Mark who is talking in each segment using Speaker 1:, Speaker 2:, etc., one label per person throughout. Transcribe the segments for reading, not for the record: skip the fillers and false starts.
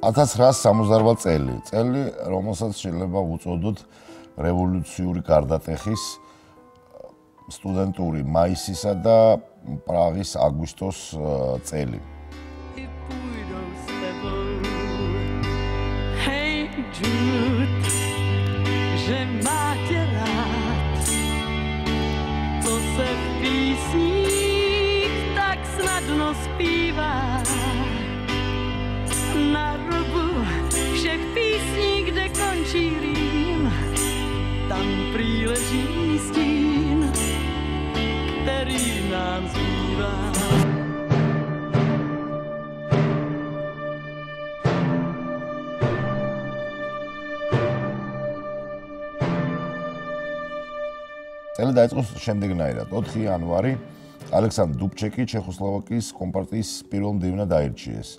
Speaker 1: 1968 წელი, რომელსაც შეიძლება უწოდოთ რევოლუციური გარდატეხის სტუდენტური მაისისა და პრაღის აგვისტოს წელი.
Speaker 2: Na robu všech písní, kde končí rým, tam prý leží stín, který nám zbývá.
Speaker 1: წელი დაიწყო შემდეგნაირად. 4 იანვარი ალექსანდრ დუბჩეკი ჩეხოსლოვაკიის კომპარტიის პირველ მდივნად აირჩიეს.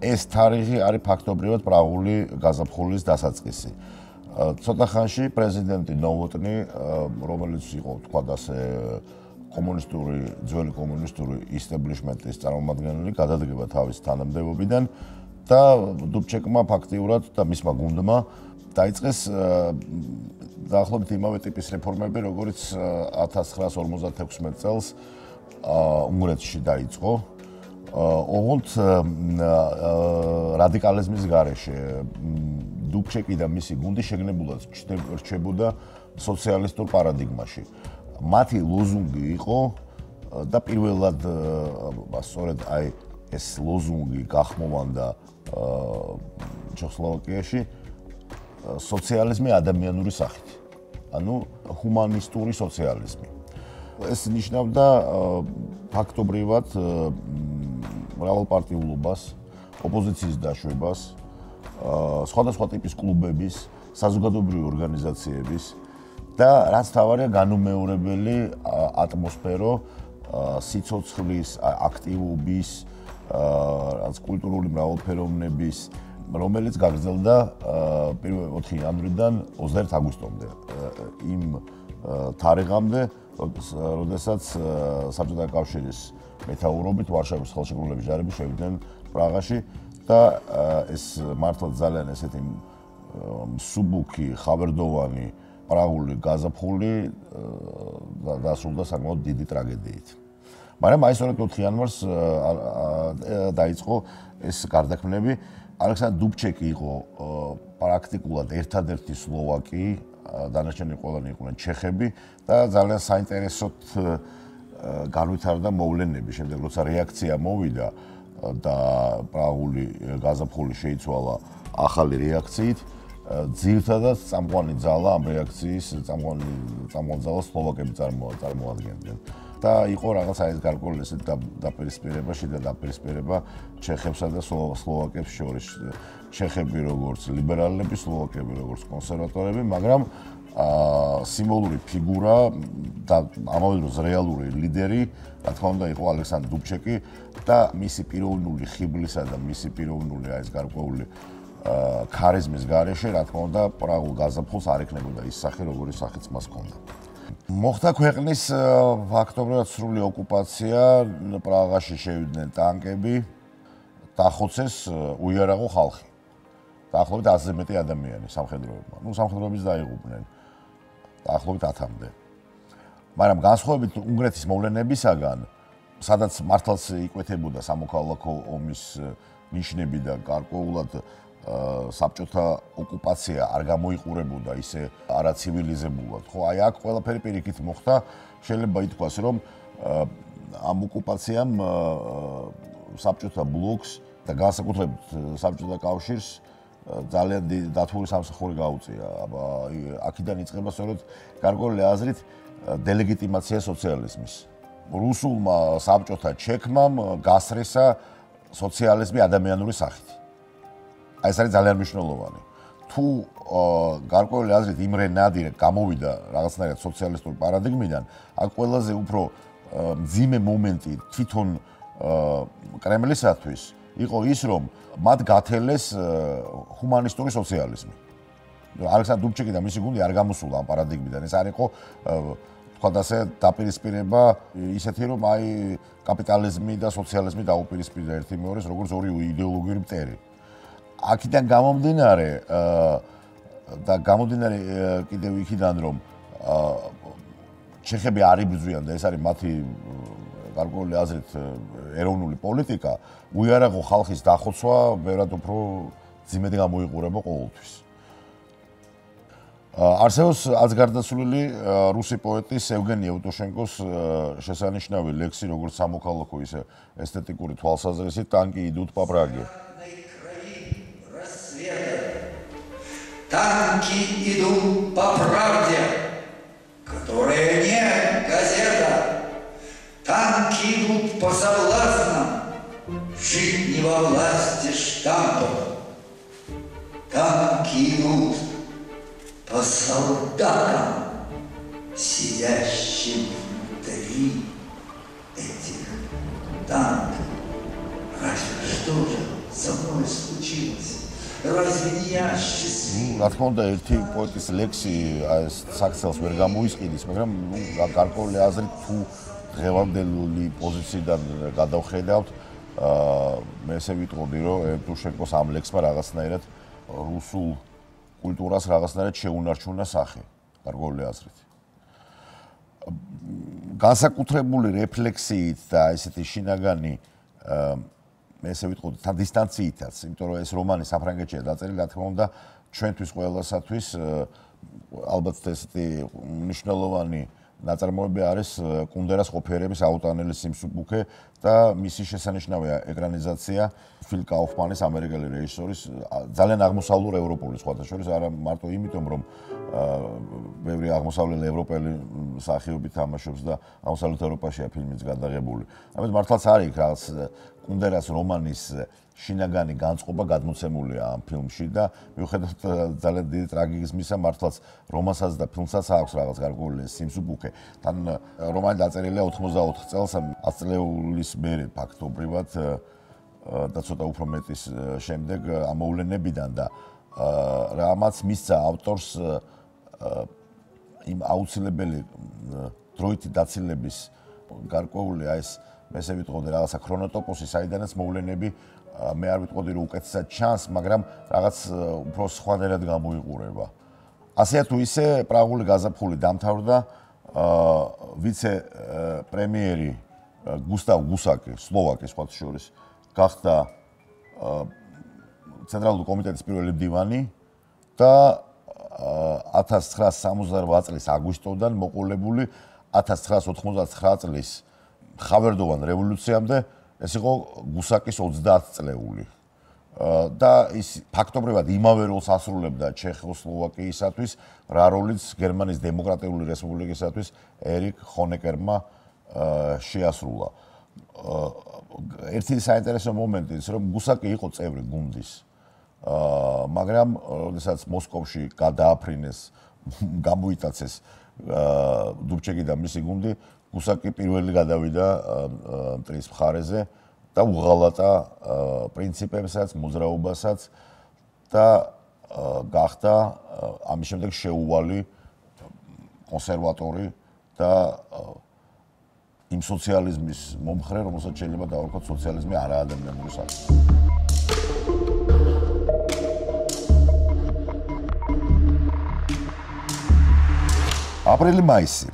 Speaker 1: ეს თარიღი არის ფაქტობრივად პრაღული გაზაფხულის დასაწყისი. ცოტა ხანში პრეზიდენტი ნოვოტნი, რომელიც იყო თქვა ასე ძველი კომუნისტური ისტაბლიშმენტის წარმომადგენელი, გადადგება თავის თანამდებობიდან და დუბჩეკმა ფაქტიურად და მისმა გუნდმა დაიწყეს დაახლოებით იმავე ტიპის რეფორმები, როგორც 1956 წელს უნგრეთში დაიწყო. ოღონდ რადიკალიზმის გარეშე დუბჩეკი და მისი გუნდი შეგნებულად რჩებოდა სოციალისტურ პარადიგმაში. მათი ლოზუნგი იყო და პირველად სწორედ ეს ლოზუნგი გახმოვანდა ჩეხოსლოვაკიაში სოციალიზმი ადამიანური სახით. ანუ ჰუმანისტური სოციალიზმი. ეს ნიშნავდა ფაქტობრივად მრავალპარტიულობას, ოპოზიციის დაშვებას, სხვადასხვა ტიპის კლუბების, საზოგადოებრივი ორგანიზაციების და რაც თავარია განუმეორებელი ატმოსფერო სიცოცხლის, აქტივობის, რაც კულტურული მრავალფეროვნების, რომელიც გაგრძელდა 4 იანვრიდან 21 აგვისტომდე. იმ თარიღამდე, როდესაც საბჭოთა კავშირის მეთაურობით ვარშავის ხელშეკრულების ჯარები შევიდნენ პრაღაში და ეს მართლა ძალიან ესეთი მსუბუქი, ხავერდოვანი პრაღული გაზაფხული დასრულდა საკმაოდ დიდი ტრაგედიით. მაგრამ აი სწორედ 4 იანვარს დაიწყო ეს გარდაქმნები. ალექსანდრ დუბჩეკი იყო პრაქტიკულად ერთადერთი სლოვაკი, დანარჩენი ყველანი იყვნენ ჩეხები და ძალიან საინტერესოდ განვითარდა მოვლენები. შემდეგ როცა რეაქცია მოვიდა და პრაღული გაზაფხული შეიცვალა ახალი რეაქციით, ძირითადად წამყვანი ძალა ამ რეაქციის წამყვანი ძალა სლოვაკები წარმოადგენდნენ. და იყო რაღაცა ეს გარკვეული ესეთი დაპირისპირება, შიდა დაპირისპირება ჩეხებსა და სლოვაკებს შორის. ჩეხები როგორც ლიბერალები, სლოვაკები როგორც კონსერვატორები, მაგრამ სიმბოლური ფიგურა და ამავე დროს რეალური ლიდერი, რა თქმა უნდა, იყო ალექსანდრ დუბჩეკი და მისი პიროვნული ხიბლისა და მისი პიროვნული ეს გარკვეული ქარიზმის გარეშე, რა თქმა უნდა, პრაღულ გაზაფხულს არ ექნებოდა ის სახე, როგორი სახეც მას ჰქონდა. მოხდა ქვეყნის ფაქტობრივად სრული ოკუპაცია, პრაღაში შევიდნენ ტანკები, დახოცეს უიარაღო ხალხი. დაახლოებით 100-ზე მეტი ადამიანი სამხედროებმა. სამხედროებიც დაიღუპნენ. დაახლოებით 10-მდე. მაგრამ განსხვავებით უნგრეთის მოვლენებისაგან, სადაც მართლაც იკვეთებოდა სამოქალაქო ომის ნიშნები და გარკვეულად საბჭოთა ოკუპაცია არ გამოიყურებოდა ისე არაცივილიზებულად. ხო, აი აქ ყველაფერი პირიქით მოხდა. შეიძლება ითქვას, რომ ამ ოკუპაციამ საბჭოთა ბლოკს და განსაკუთრებით საბჭოთა კავშირს ძალიან დათული სამსახური გაუწია. აქედან იწყება სწორედ გარკვეული აზრით დელეგიტიმაცია სოციალიზმის. რუსულმა საბჭოთა ჩექმამ გასრესა სოციალიზმი ადამიანური სახით. აი ეს არის ძალიან მნიშვნელოვანი. თუ გარკვეული აზრით იმრე ნადირე გამოვიდა რაღაცნაირად სოციალისტური პარადიგმიდან, აქ ყველაზე უფრო მძიმე მომენტი თვითონ კრემლისათვის იყო ის, რომ მათ გათელეს ჰუმანისტური სოციალიზმი. ალექსანდრ დუბჩეკი და მისი გუნდი არ გამოსულა ამ პარადიგმიდან. ეს არ იყო თქვა ასე დაპირისპირება ისეთი, რომ აი კაპიტალიზმი და სოციალიზმი დაუპირისპირდა ერთი მეორეს, როგორც ორი იდეოლოგიური მტერი. აქედან გამომდინარე და გამომდინარე კიდევ იქიდან რომ ჩეხები არ იბრძვიან და ეს არის მათი გარკვეული აზრით ეროვნული პოლიტიკა, უიარაღო ხალხის დახოცვა ბევრად უფრო ძიმედ გამოიყურება ყოველთვის. არსებობს აზგარდაცვლილი რუსი პოეტის ევგენი ევტუშენკოს შესანიშნავი ლექსი, როგორც სამოქალაქო, ისე ესთეტიკური თვალსაზრისით «Танки идут по Праге».
Speaker 3: Танки идут по правде, которая не газета. Танки идут по соблазнам, жить не во власти штампов. Танки идут по солдатам, сидящим внутри этих танков. Разве что же со мной случилось? Разве не я счастлив?
Speaker 1: რა თქმა უნდა, ერთი პოეტის ლექსი ეს საქციელს ვერ გამოისყიდის, მაგრამ გარკვეული აზრით თუ დღევანდელი პოზიციიდან გადავხედავთ, მე ესე ვიტყოდი, რომ ევტუშენკოს ამ ლექსმა რაღაცნაირად რუსულ კულტურას რაღაცნაირად შეუნარჩუნა სახე, გარკვეული აზრით. განსაკუთრებული რეფლექსიით და ესეთი შინაგანი მე ესე ვიტყოდი, თან დისტანციითაც, იმიტომ რომ ეს რომანი საფრანგეთშია დაწერილი, რა თქმა უნდა, ჩვენთვის ყველასათვის ალბათ ესეთი მნიშვნელოვანი ნაწარმოები არის კუნდერას ყოფიერების აუტანელი სიმსუბუქე და მისი შესანიშნავი ეკრანიზაცია ფილ კაუფმანის ამერიკელი რეჟისორის ძალიან აღმოსავლურ ევროპული სხვათა შორის არა მარტო იმიტომ რომ ბევრი აღმოსავლელი ევროპელი მსახიობი თამაშობს და აღმოსავლეთ ევროპაშია ფილმიც გადაღებული. ამიტომ მართლაც არის რაღაც კუნდერას რომანის შინაგანი განწყობა გადმოცემულია ამ ფილმში და მიუხედავად ძალიან დიდი ტრაგიზმისა მართლაც რომანსაც და ფილმსაც აქვს რაღაც გარკვეული სიმსუბუქე. თან რომანი დაწერილია 84 წელს 100 წლეულის მერე ფაქტობრივად და ცოტა უფრო მეტის შემდეგ ამოვლენებიდან და რამაც მისცა ავტორს იმ აუცილებელი დროითი დაცილების გარკვეული ეს მე ესე ვიტყოდი რაღაცა ქრონოტოპოსი, საიდანაც მოვლენები მე არ ვიტყოდი რომ უკეთესად ჩანს, მაგრამ რაღაც უფრო სხვანაირად გამოიყურება. ასეა თუ ისე პრაღული გაზაფხული დამთავრდა ვიცე პრემიერი გუსტავ გუსაკი, სლოვაკი სხვათა შორის გახდა ცენტრალური კომიტეტის პირველი მდივანი და 1968 წლის აგვისტოდან მოყოლებული 1989 წლის ხავერდოვან რევოლუციამდე ეს იყო გუსაკის 30 წლეული. და ის ფაქტობრივად იმავე როლს ასრულებდა ჩეხოსლოვაკიისათვის, რა როლიც გერმანიის დემოკრატიული რესპუბლიკისათვის ერიკ ჰონეკერმა შეასრულა. ერთი საინტერესო მომენტი ის რომ გუსაკი იყო წევრი გუნდის. მაგრამ როდესაც მოსკოვში გადააფრინეს, გამოიტაცეს დუბჩეკი და მისი გუნდი, გუსაკი პირველი გადავიდა მტრის მხარეზე და უღალატა პრინციპებსაც, მოძრაობასაც და გახდა ამის შემდეგ შეუვალი კონსერვატორი და იმ სოციალიზმის მომხრე, რომელსაც შეიძლება დავარქვათ სოციალიზმი არაადამიანური საქმე. აპრილი-მაისი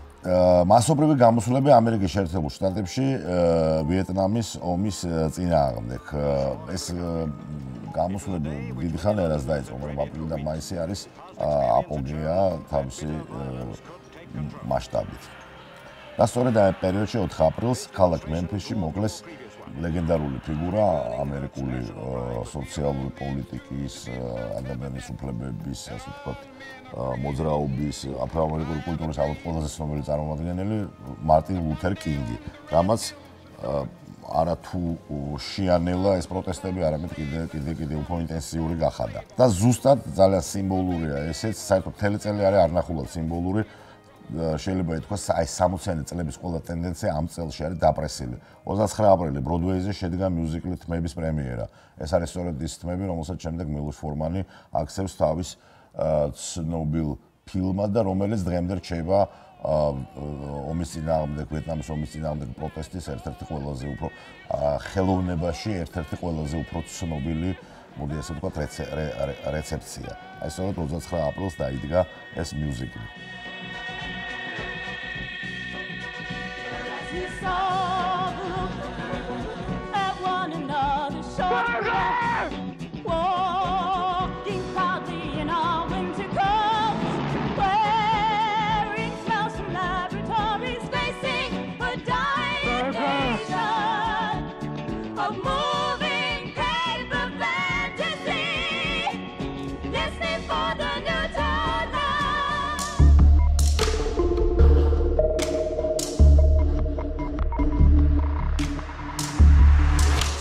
Speaker 1: მასობრივი გამოსვლები ამერიკის შეერთებულ შტატებში ვიეტნამის ომის წინააღმდეგ. ეს გამოსვლები დიდი ხანი არას დაიწყო, მაგრამ აპრილი და მაისი არის აპოგეა თავისი მასშტაბით. და სწორედ ამ პერიოდში 4 აპრილს ქალაქ მემფისში მოკლეს ლეგენდარული ფიგურა ამერიკული სოციალური პოლიტიკის, ადამიანის უფლებების, ასე ვთქვათ, მოძრაობის, აფრო-ამერიკული კულტურის ალბათ ყველაზე ცნობილი წარმომადგენელი მარტინ ლუთერ კინგი, რამაც არათუ შეანელა ეს პროტესტები, არამედ კიდე უფრო ინტენსიური გახადა. და ზუსტად ძალიან სიმბოლურია ესეც, საერთოდ მთელი წელი არის არნახულად სიმბოლური. შეიძლება ითქვას, აი 60-იანი წლების ყველა ტენდენცია ამ წელში არის დაპრესილი. 29 აპრილი ბროდვეიზე შედგა მიუზიკლი თმების პრემიერა. ეს არის სწორედ ის თმები, რომელსაც შემდეგ მილოშ ფორმანი აქცევს თავის ცნობილ ფილმად და რომელიც დღემდე რჩება ომის წინააღმდეგ, ვიეტნამის ომის წინააღმდეგ პროტესტის ერთ-ერთი ყველაზე უფრო ხელოვნებაში, ერთ-ერთი ყველაზე უფრო ცნობილი მოდი ასე ვთქვათ, რეცეპცია. აი სწორედ 29 აპრილს დაიდგა ეს მიუზიკლი.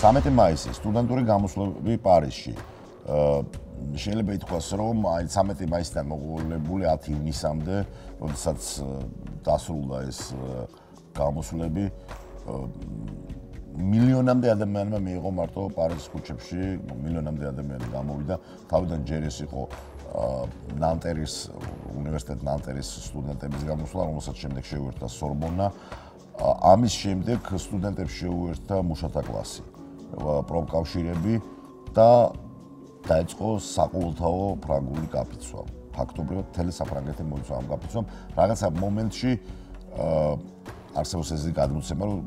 Speaker 1: სამეტი მაისი სტუდენტური გამოსვლები პარიზში. შეიძლება ითქვას, რომ აი 13 მაისიდან მოყოლებული 10 ივნისამდე, როდესაც დასრულდა ეს გამოსვლები, მილიონამდე ადამიანმა მიიღო მარტო პარიზის ქუჩებში, მილიონამდე ადამიანი გამოვიდა. თავიდან ჯერ ეს იყო ნანტერის უნივერსიტეტ ნანტერის სტუდენტების გამოსვლა, რომელსაც შემდეგ შეუერთდა სორბონა. ამის შემდეგ სტუდენტებს შეუერთდა მუშათა კლასი. პროფკავშირები და დაიწყო საყოველთაო ფრანგული კაფიცვა. ფაქტობრივად მთელი საფრანგეთი მოიცვა ამ კაფიცვამ. რაღაცა მომენტში არსებობს ეს გადმოცემა, რომ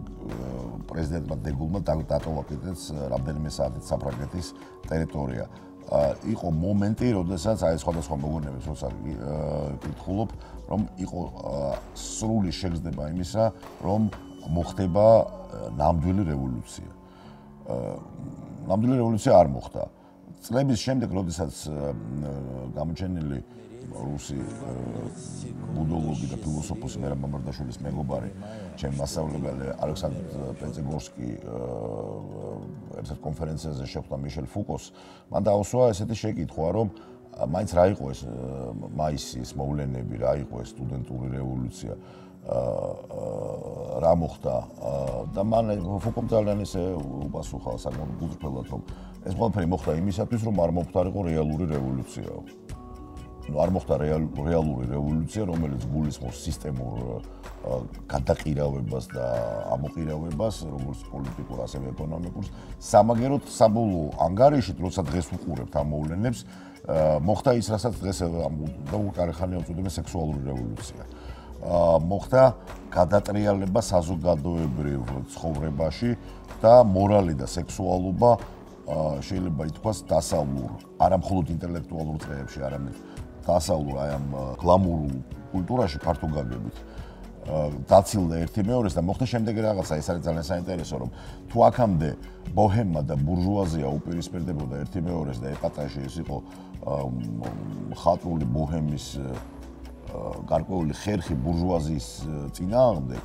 Speaker 1: პრეზიდენტმა დეგულმა დატოვა კიდეც რამდენიმე საათით საფრანგეთის ტერიტორია. იყო მომენტი, როდესაც აი სხვადასხვა მოგონებებს როცა ვკითხულობ, რომ იყო სრული შეგრძნება იმისა, რომ მოხდება ნამდვილი რევოლუცია. ნამდვილი რევოლუცია არ მოხდა. წლების შემდეგ, როდესაც გამოჩენილი რუსი ბუდოლოგი და ფილოსოფოსი მერაბ მამარდაშვილის მეგობარი, ჩემი მასწავლებელი ალექსანდრ პეცეგორსკი ერთ კონფერენციაზე შეხვდა მიშელ ფუკოს, მან დაუსვა ესეთი შეკითხვა, რომ მაინც რა იყო ეს მაისის მოვლენები, რა იყო ეს სტუდენტური რევოლუცია, რა მოხდა და მან ფუკომ ძალიან ისე უპასუხა საკმაოდ გულწრფელად, რომ ეს ყველაფერი მოხდა იმისათვის, რომ არ მომხდარიყო რეალური რევოლუციაო. არ მოხდა რეალური რევოლუცია, რომელიც გულისხმობს სისტემურ გადაყირავებას და ამოყირავებას, როგორც პოლიტიკურ, ასევე ეკონომიკურ. სამაგეროდ საბოლოო ანგარიშით, როცა დღეს ვუყურებთ ამ მოვლენებს, მოხდა ის, რასაც დღეს უკანახანია უწოდებენ სექსუალური რევოლუცია. მოხდა გადატრიალება საზოგადოებრივ ცხოვრებაში და მორალი და სექსუალობა შეიძლება ითქვას დასავლურ, არა მხოლოდ ინტელექტუალურ წრეებში, არამედ დასავლურ აი ამ გლამურულ კულტურაში ფართო გაგებით დაცილდა ერთი მეორეს და მოხდა შემდეგი რაღაცა. ეს არის ძალიან საინტერესო, რომ თუ აქამდე ბოჰემა და ბურჟუაზია უპირისპირდებოდა ერთი მეორეს და ეპატაჟი ეს იყო მხატვრული ბოჰემის გარკვეული ხერხი ბურჟუაზიის წინააღმდეგ,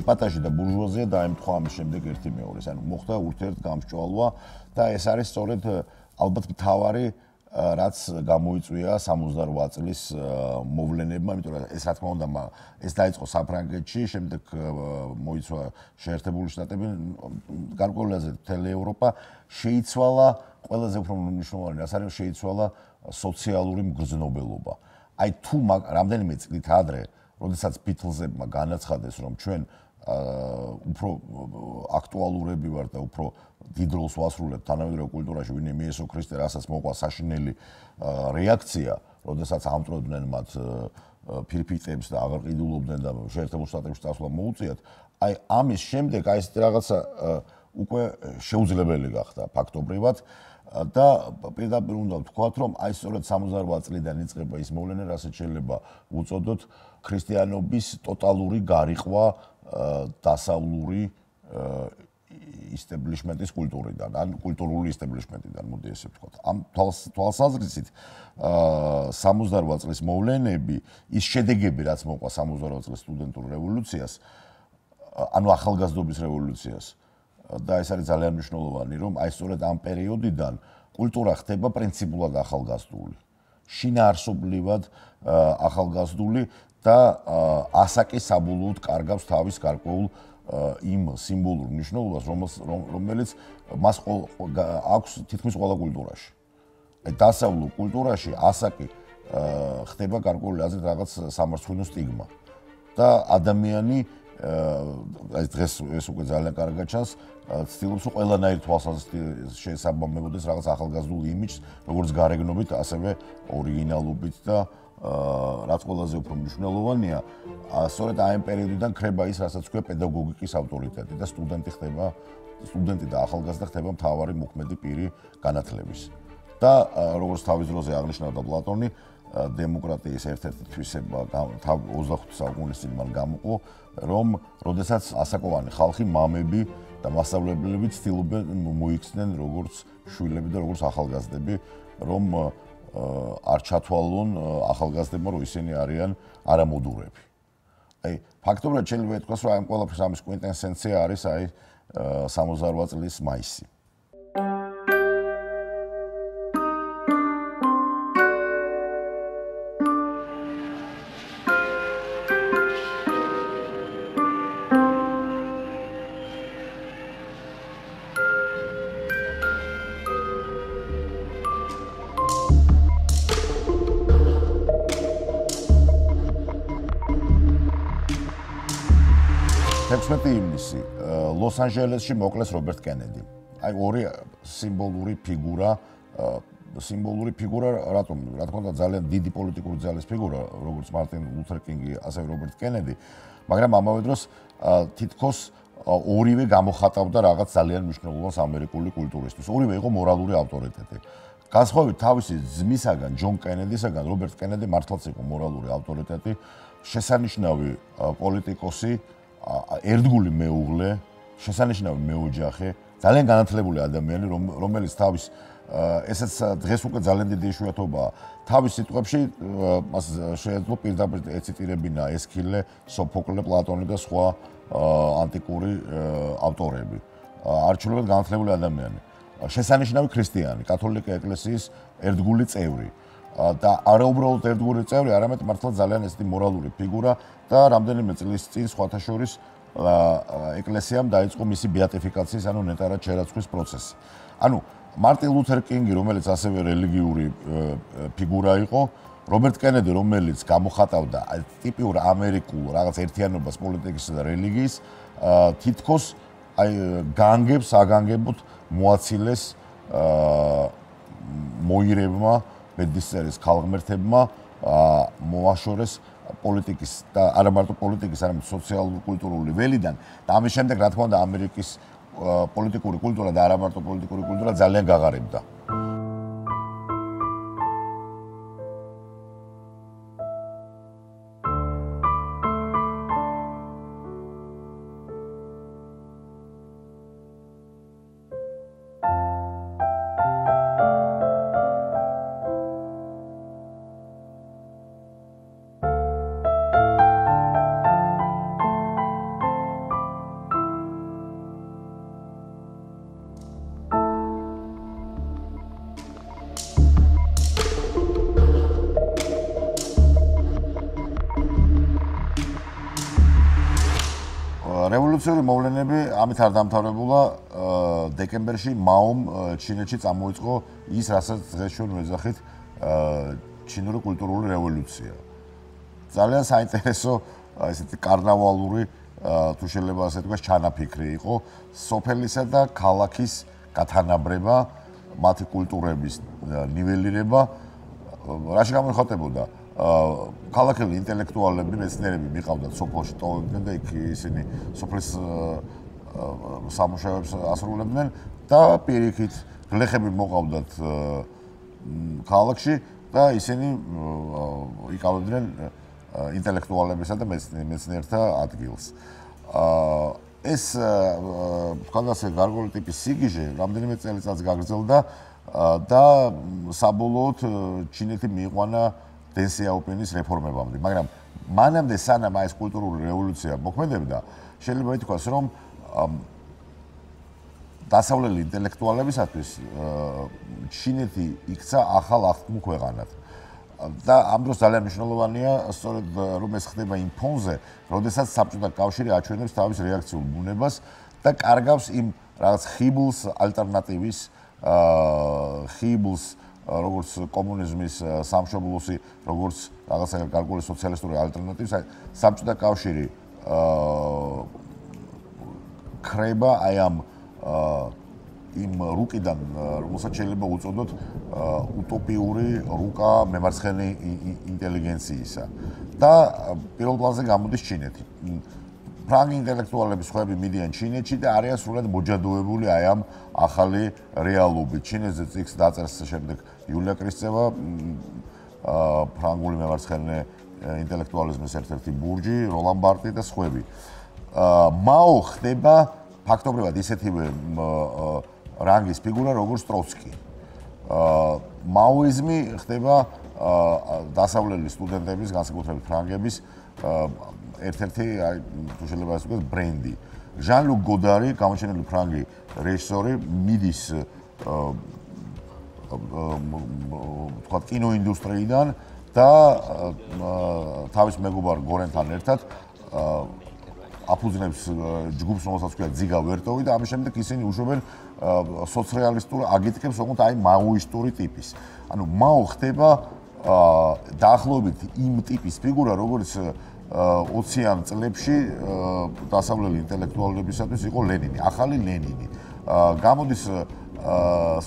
Speaker 1: ეპატაჟი და ბურჟუაზია დაემთხვა ამის შემდეგ ერთი მეორეს. ანუ მოხდა ურთიერთგამსჭვალვა და ეს არის სწორედ ალბათ მთავარი რაც გამოიწვია 68 წლის მოვლენებმა, იმიტომ რომ ეს რა თქმა უნდა ეს დაიწყო საფრანგეთში, შემდეგ მოიცვა შეერთებული შტატები, გარკვეულაზე მთელი ევროპა შეიცვალა, ყველაზე უფრო მნიშვნელოვანი რაც არის, შეიცვალა სოციალური მგრძნობელობა. აი თუ რამდენიმე წლით ადრე, როდესაც ბიტლზებმა განაცხადეს, რომ ჩვენ უფრო აქტუალურები ვართ და უფრო დიდ როლს ვასრულებთ თანამედროვე კულტურაში, ვინმე მიესო ქრისტე, რასაც მოყვა საშინელი რეაქცია, როდესაც ამწროდნენ მათ ფირფიტებს და აღარ ყიდულობდნენ და შეერთებულ შტატებში წასვლა მოუწიათ, აი ამის შემდეგ აი ეს რაღაცა უკვე შეუძლებელი გახდა ფაქტობრივად და პირდაპირ უნდა ვთქვათ, რომ აი სწორედ 68 წლიდან იწყება ის მოვლენა, რასაც შეიძლება უწოდოთ ქრისტიანობის ტოტალური გარიყვა დასავლური ისტებლიშმენტის კულტურიდან, ან კულტურული ისტებლიშმენტიდან, მოდი ესე ვთქვათ. ამ თვალსაზრისით 68 წლის მოვლენები, ის შედეგები, რაც მოყვა 68 წლის სტუდენტურ რევოლუციას, ანუ ახალგაზრდობის რევოლუციას, და ეს არის ძალიან მნიშვნელოვანი, რომ აი სწორედ ამ პერიოდიდან კულტურა ხდება პრინციპულად ახალგაზრდული, შინაარსობრივად ახალგაზრდული და ასაკი საბოლოოდ კარგავს თავის გარკვეულ იმ სიმბოლურ მნიშვნელობას, რომელიც მას აქვს თითქმის ყველა კულტურაში. დასავლურ კულტურაში ასაკი ხდება გარკვეული აზრით რაღაც სამარცხვინო სტიგმა და ადამიანი აი დღეს ეს უკვე ძალიან კარგად ჩანს, ცდილობს ყველანაირ თვალსაზრისით შეესაბამებოდეს რაღაც ახალგაზრდულ იმიჯს, როგორც გარეგნობით, ასევე ორიგინალობით და რაც ყველაზე უფრო მნიშვნელოვანია, სწორედ აი ამ პერიოდიდან ქრება ის, რასაც ქვია პედაგოგიკის ავტორიტეტი და სტუდენტი და ახალგაზრდა ხდება მთავარი მოქმედი პირი განათლების. და როგორც თავის დროზე აღნიშნავდა პლატონი, დემოკრატიის ერთ-ერთი თვისება 25 საუკუნის წინ მან გამოყო, რომ როდესაც ასაკოვანი ხალხი, მამები და მასწავლებლები ცდილობენ მოიქცნენ როგორც შვილები და როგორც ახალგაზრდები, რომ არ ჩათვალონ ახალგაზრდებმა, რომ ისინი არიან არამოდურები. აი, ფაქტობრივად შეიძლება ითქვას, რომ ამ ყველაფრის ამის კვინტესენცია არის აი 68 წლის მაისი. ივნისი ლოს-ანჯელესში მოკლეს რობერტ კენედი. აი ორი სიმბოლური ფიგურა, რატომ? რა თქმა უნდა, ძალიან დიდი პოლიტიკური ძალის ფიგურა, როგორც მარტინ ლუთერ კინგი, ასევე რობერტ კენედი, მაგრამ ამავე დროს თითქოს ორივე გამოხატავდა რაღაც ძალიან მნიშვნელოვანს ამერიკული კულტურისთვის. ორივე იყო მორალური ავტორიტეტი. განსხვავებით თავისი ძმისაგან, ჯონ კენედისაგან, რობერტ კენედი მართლაც იყო მორალური ავტორიტეტი, შესანიშნავი პოლიტიკოსი, ერთგული მეუღლე, შესანიშნავი მეოჯახე, ძალიან განათლებული ადამიანი, რომელიც თავის ესეც დღეს უკვე ძალიან დიდი იშვიათობაა. თავის სიტყვებში მას შეეძლო პირდაპირ ეციტირებინა ესქილე, სოფოკლე, პლატონი და სხვა ანტიკური ავტორები. არჩეულად განათლებული ადამიანი. შესანიშნავი ქრისტიანი, კათოლიკე ეკლესიის ერთგული წევრი. და არაუბრალოდ ერთგული წევრი, არამედ მართლა ძალიან ესეთი მორალური ფიგურა და რამდენიმე წლის წინ სხვათა შორის ეკლესიამ დაიწყო მისი ბეატიფიკაციის, ანუ ნეტარად შერაცხვის პროცესი. ანუ მარტინ ლუთერ კინგი, რომელიც ასევე რელიგიური ფიგურა იყო, რობერტ კენედი, რომელიც გამოხატავდა ტიპიურ ამერიკულ რაღაც ერთიანობას პოლიტიკისა და რელიგიის, თითქოს აი განგებს აგანგებოდ მოაცილეს მოირებმა ბედისწერის ქალღმერთებმა მოაშორეს პოლიტიკის და არა მარტო პოლიტიკის, არამედ სოციალურ-კულტურული ველიდან და ამის შემდეგ, რა თქმა უნდა, ამერიკის პოლიტიკური კულტურა და არა მარტო პოლიტიკური კულტურა ძალიან გაღარებდა. რევოლუციური მოვლენები ამით არ დამთავრებულა. დეკემბერში მაომ ჩინეთში წამოიწყო ის, რასაც დღეს ჩვენ ვეძახით ჩინური კულტურული რევოლუცია. ძალიან საინტერესო ესეთი კარნავალური, თუ შეიძლება ასე თქვა, ჩანაფიქრი იყო სოფელისა და ქალაქის გათანაბრება, მათი კულტურების ნიველირება. რაში გამოიხატებოდა? ქალაქელი ინტელექტუალები, მეცნიერები მიყავდათ სოფელში, ტოვებდნენ და იქ ისინი სოფლის სამუშაოებს ასრულებდნენ და პირიქით გლეხები მოყავდათ ქალაქში და ისინი იკავებდნენ ინტელექტუალებისა და მეცნიერთა ადგილს. ეს სხვადასხვა გარკვეული ტიპის სიგიჟე რამდენიმე წელიწადს გაგრძელდა და საბოლოოდ ჩინეთი მიიყვანა დენ სიაოპინის რეფორმებამდე, მაგრამ მანამდე სანამ ეს კულტურული რევოლუცია მოქმედებდა, შეიძლება ითქვას, რომ დასავლელი ინტელექტუალებისათვის ჩინეთი იქცა ახალ აღთქმულ ქვეყანად. და ამ დროს ძალიან მნიშვნელოვანია, სწორედ რომ ეს ხდება იმ ფონზე, როდესაც საბჭოთა კავშირი აჩვენებს თავის რეაქციულ ბუნებას და კარგავს იმ რაღაც ხიბლს ალტერნატივის ხიბლს როგორც კომუნიზმის სამშობლოსი, როგორც რაღაცა გარკვეული სოციალისტური ალტერნატივას, საბჭოთა კავშირი ქრება აი ამ იმ რუკიდან, რომელსაც შეიძლება უწოდოთ უტოპიური რუკა მემარცხენე ინტელიგენციისა. და პირველ პლანზე გამოდის ჩინეთი. ფრანგი ინტელექტუალები სხვაები მიდიან ჩინეთში და არიან სრულად მოჯადოებული აი ამ ახალი რეალობით. ჩინეთზე წიგნს დაწერს შემდეგ იულია კრისტევა, ფრანგული მემარცხენე ინტელექტუალიზმის ერთ-ერთი ბურჯი, როლან ბარტი და სხვები. მაო ხდება ფაქტობრივად ისეთივე რანგის ფიგურა, როგორც ტროცკი. მაოიზმი ხდება დასავლელი სტუდენტების, განსაკუთრებით ფრანგების ერთ-ერთი, თუ შეიძლება ასე ვთქვათ, ბრენდი. ჟან-ლუკ გოდარი, გამოჩენილი ფრანგი რეჟისორი, მიდის ვთქვათ, კინოინდუსტრიიდან და თავის მეგობარ გორენთან ერთად აფუძნებს ჯგუფს, რომელსაც ქვია ძიგა ვერტოვი და ამის შემდეგ ისინი უშვებენ სოციალისტურ აგიტკებს, ოღონდ აი მაოისტური ტიპის. ანუ მაო ხდება დაახლოებით იმ ტიპის ფიგურა, როგორც 20-იან წლებში დასავლელი ინტელექტუალებისათვის იყო ლენინი, ახალი ლენინი. გამოდის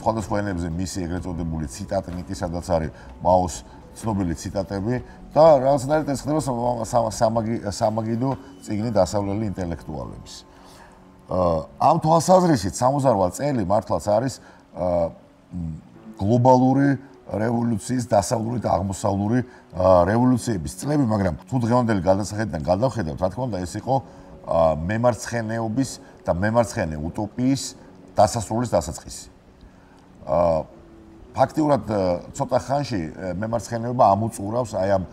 Speaker 1: სხვადასხვა ენებზე მისი ეგრეთ წოდებული ციტატნიკი, სადაც არის მაოს ცნობილი ციტატები და რაღაცნაირად ეს ხდება სამაგიდო წიგნი დასავლელი ინტელექტუალების. ამ თვალსაზრისით 68 წელი მართლაც არის გლობალური რევოლუციის დასავლური და აღმოსავლური რევოლუციების წლები, მაგრამ თუ დღევანდელი გადასახედიდან გადავხედავთ, რა თქმა უნდა, ეს იყო მემარცხენეობის და მემარცხენე უტოპიის დასასრულის დასაწყისი. ფაქტიურად ცოტა ხანში მემარცხენეობა ამოწურავს აი ამ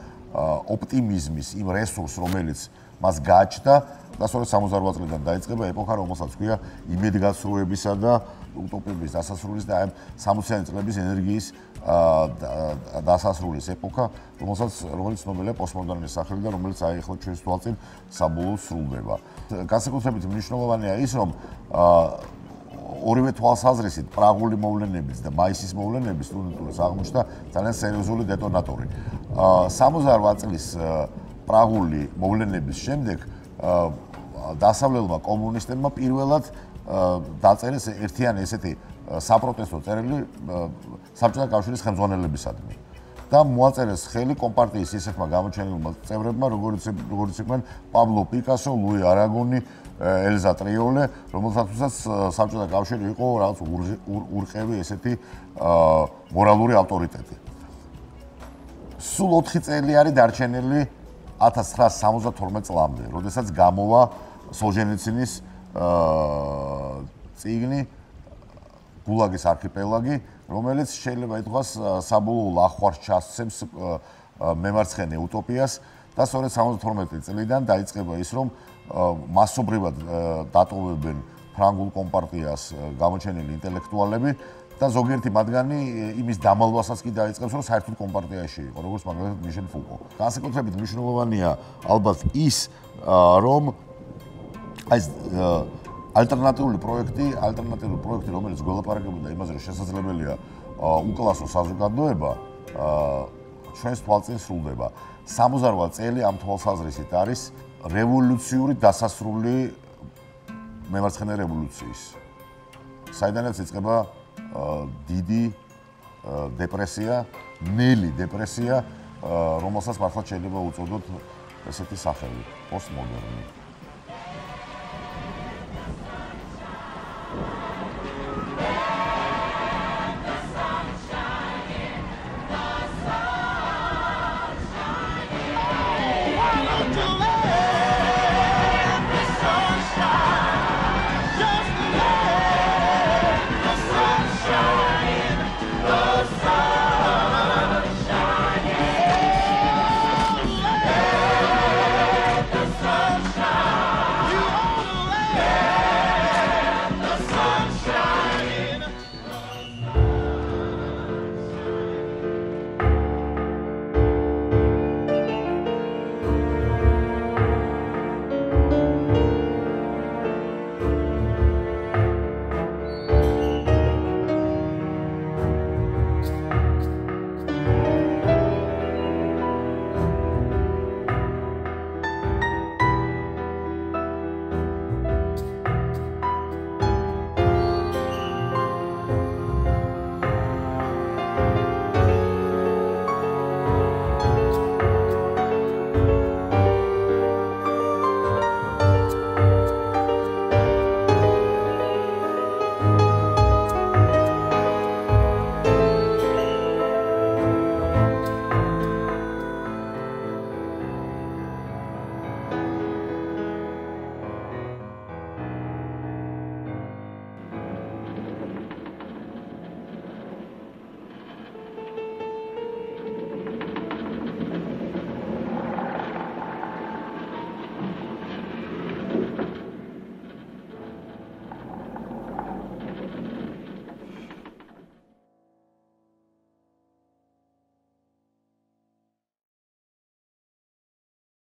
Speaker 1: ოპტიმიზმის იმ რესურსს, რომელიც მას გააჩნდა და სწორედ 68 წლიდან დაიწყება ეპოქა, რომელსაც ქვია იმედგაცრუებისა და უტოპიების დასასრულის და აი 60-იანი წლების ენერგიის დასასრულის ეპოქა, რომელიც ცნობილია პოსტმოდერნის სახელით და რომელიც აი ახლა ჩვენს თვალწინ საბოლოოდ სრულდება. განსაკუთრებით მნიშვნელოვანია ის, რომ ორივე თვალსაზრისით პრაღული მოვლენების და მაისის მოვლენების სტუდენტურას აღმოჩნდა ძალიან სერიოზული დეტონატორი. 68 წლის პრაღული მოვლენების შემდეგ დასავლელმა კომუნისტებმა პირველად დაწერეს ერთიანი ესეთი საპროტესტო წერილი საბჭოთა კავშირის ხელმძღვანელებისადმი და მოაწერეს ხელი კომპარტიის ისეთმა გამოჩენილმა წევრებმა, როგორც იყვნენ პაბლო პიკასო, ლუი არაგონი, ელზა ტრიოლე, რომელთაც საბჭოთა კავშირი იყო რაღაც ურყევი ესეთი მორალური ავტორიტეტი. სულ 4 წელი არის დარჩენილი 1972 წლამდე, როდესაც გამოვა სოლჟენიცინის წიგნი გულაგის არქიპელაგი, რომელიც შეიძლება ითქვას საბოლოო ლახვარს ჩასცემს მემარცხენე უტოპიას და სწორედ 72 წლიდან დაიწყება ის, რომ მასობრივად დატოვებენ ფრანგულ კომპარტიას გამოჩენილი ინტელექტუალები და ზოგიერთი მათგანი იმის დამალვასაც კი დაიწყებს, რომ საერთოდ კომპარტიაში იყო, როგორც მაგალითად მიშელ ფუკო. განსაკუთრებით მნიშვნელოვანია ალბათ ის, რომ ეს ალტერნატიული პროექტი, რომელიც გველაპარაკებოდა იმაზე, რომ შესაძლებელია უკლასო საზოგადოება, ჩვენს თვალწინ სრულდება. 68 წელი ამ თვალსაზრისით არის რევოლუციური დასასრული მემარცხენე რევოლუციის. საიდანაც იწყება დიდი დეპრესია, ნელი დეპრესია, რომელსაც მართლაც შეიძლება უწოდოთ ესეთი სახელი, პოსტმოდერნი.